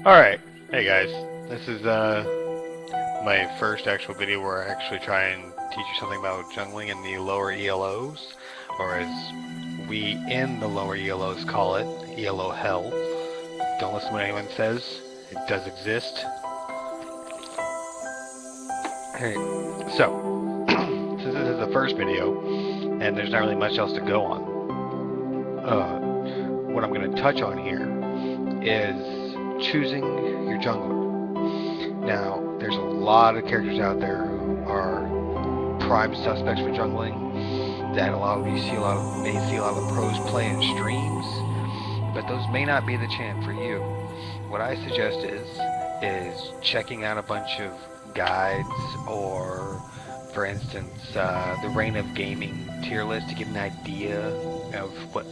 Alright, hey guys, this is my first actual video where I actually try and teach you something about jungling in the lower ELOs, or as we in the lower ELOs call it, ELO hell. Don't listen to what anyone says, it does exist. Hey, so, since this is the first video, and there's not really much else to go on, what I'm going to touch on here is choosing your jungler. Now, there's a lot of characters out there who are prime suspects for jungling that may see a lot of pros play in streams, but those may not be the champ for you. What I suggest is checking out a bunch of guides, or for instance the Reign of Gaming tier list to get an idea of what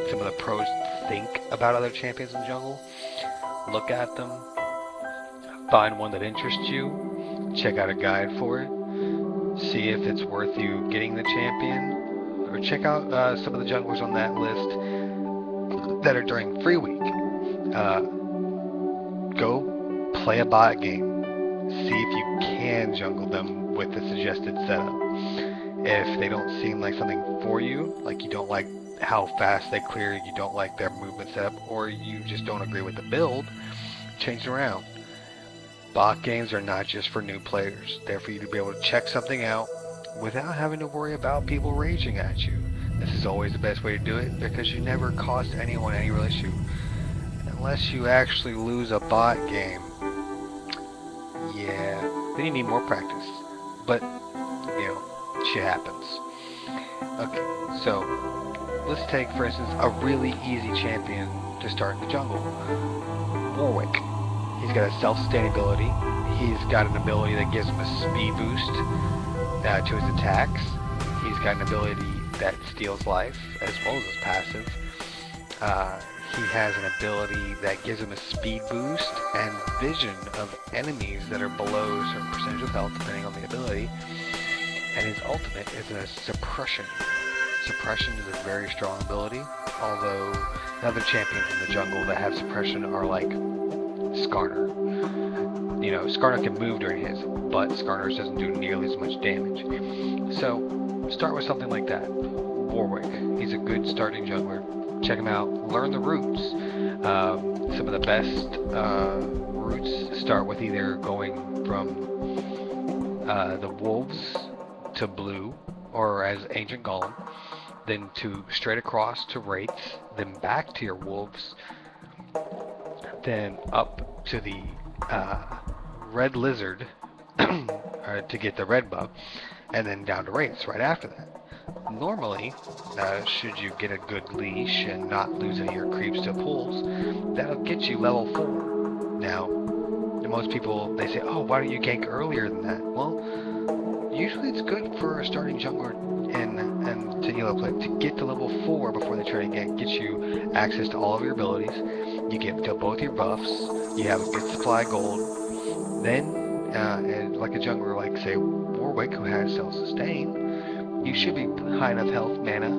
some of the pros think about other champions in the jungle. Look at them, find one that interests you, check out a guide for it, see if it's worth you getting the champion, or check out some of the junglers on that list that are during free week. Go play a bot game, see if you can jungle them with the suggested setup. If they don't seem like something for you, like you don't like how fast they clear, you don't like their movement setup, or you just don't agree with the build, change it around. Bot games are not just for new players. They're for you to be able to check something out without having to worry about people raging at you. This is always the best way to do it, because you never cost anyone any real issue. Unless you actually lose a bot game, yeah, then you need more practice. But, you know, shit happens. Okay, so let's take, for instance, a really easy champion to start in the jungle. Warwick. He's got a self-sustainability. He's got an ability that gives him a speed boost to his attacks. He's got an ability that steals life, as well as his passive. He has an ability that gives him a speed boost and vision of enemies that are below a certain percentage of health, depending on the ability. And his ultimate is a suppression. Suppression is a very strong ability, although other champions in the jungle that have suppression are like Skarner. You know, Skarner can move during his, but Skarner doesn't do nearly as much damage. So, start with something like that. Warwick, he's a good starting jungler. Check him out, learn the roots. Some of the best roots start with either going from the wolves to blue, or as Ancient Golem, then to straight across to wraiths, then back to your wolves, then up to the red lizard to get the red buff, and then down to wraiths right after that. Normally, should you get a good leash and not lose any of your creeps to pulls, that'll get you level 4. Now, most people, they say, oh, why don't you gank earlier than that? Well, usually it's good for a starting jungler and to yellow play to get to level 4 before they try to gank. Gets you access to all of your abilities, you get to both your buffs, you have a good supply of gold. Then, and like a jungler like, say, Warwick, who has self-sustain, you should be high enough health, mana,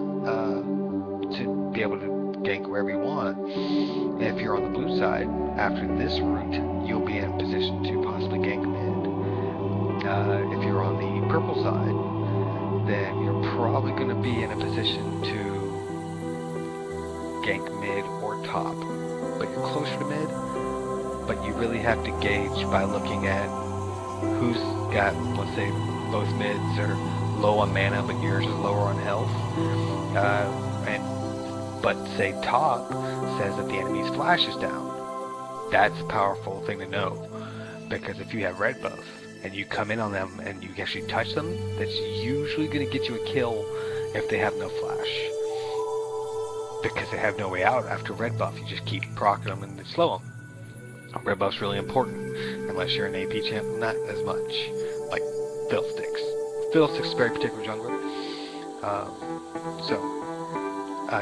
to be able to gank wherever you want. If you're on the blue side, after this route, you'll be in position to possibly gank mid. If you're on the purple side, then you're probably going to be in a position to gank mid or top. But you're closer to mid, but you really have to gauge by looking at who's got, let's say, both mids are low on mana, but yours is lower on health. But say top says that the enemy's flash is down. That's a powerful thing to know, because if you have red buff and you come in on them and you actually touch them, that's usually going to get you a kill if they have no flash, because they have no way out after red buff. You just keep proccing them and slow them. Red buff's really important, unless you're an AP champ, not as much, like Fiddlesticks. Fiddlesticks is a very particular jungler.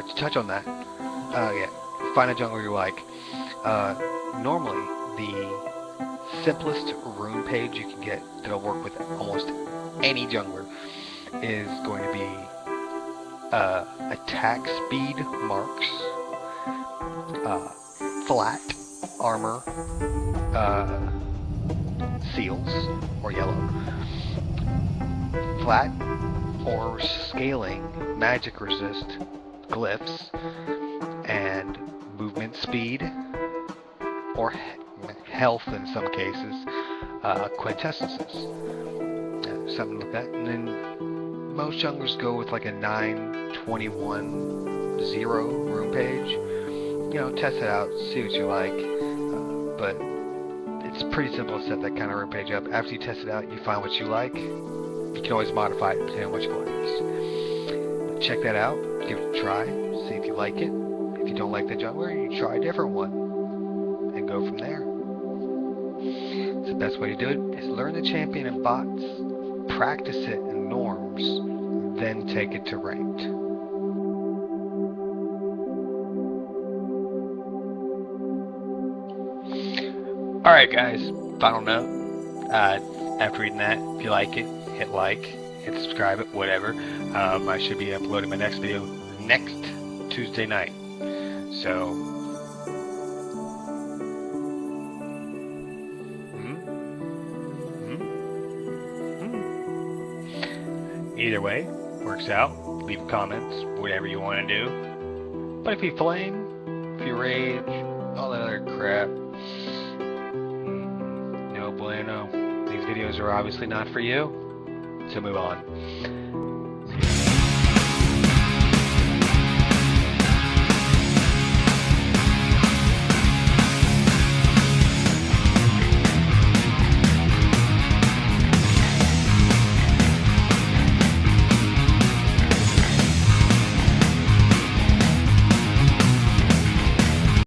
To touch on that, yeah, find a jungler you like. Normally, the simplest rune page you can get that'll work with almost any jungler is going to be attack speed marks, flat armor seals, or yellow. Flat or scaling magic resist glyphs, and movement speed, or health in some cases, quintessences. Something like that. And then most junglers go with like a 921-0 rune page. You know, test it out, see what you like. But it's pretty simple to set that kind of rune page up. After you test it out, you find what you like. You can always modify it depending on what your goal is. But check that out, give it a try, see if you like it. If you don't like the jungler, you try a different one and go from there. So the best way to do it is learn the champion in bots, practice it in norms, then take it to ranked. Alright guys, final note. After reading that, if you like it, hit like, hit subscribe, it, whatever. I should be uploading my next video next Tuesday night. So, either way, works out. Leave comments, whatever you want to do. But if you flame, if you rage, all that other crap, no bueno. These videos are obviously not for you, so move on.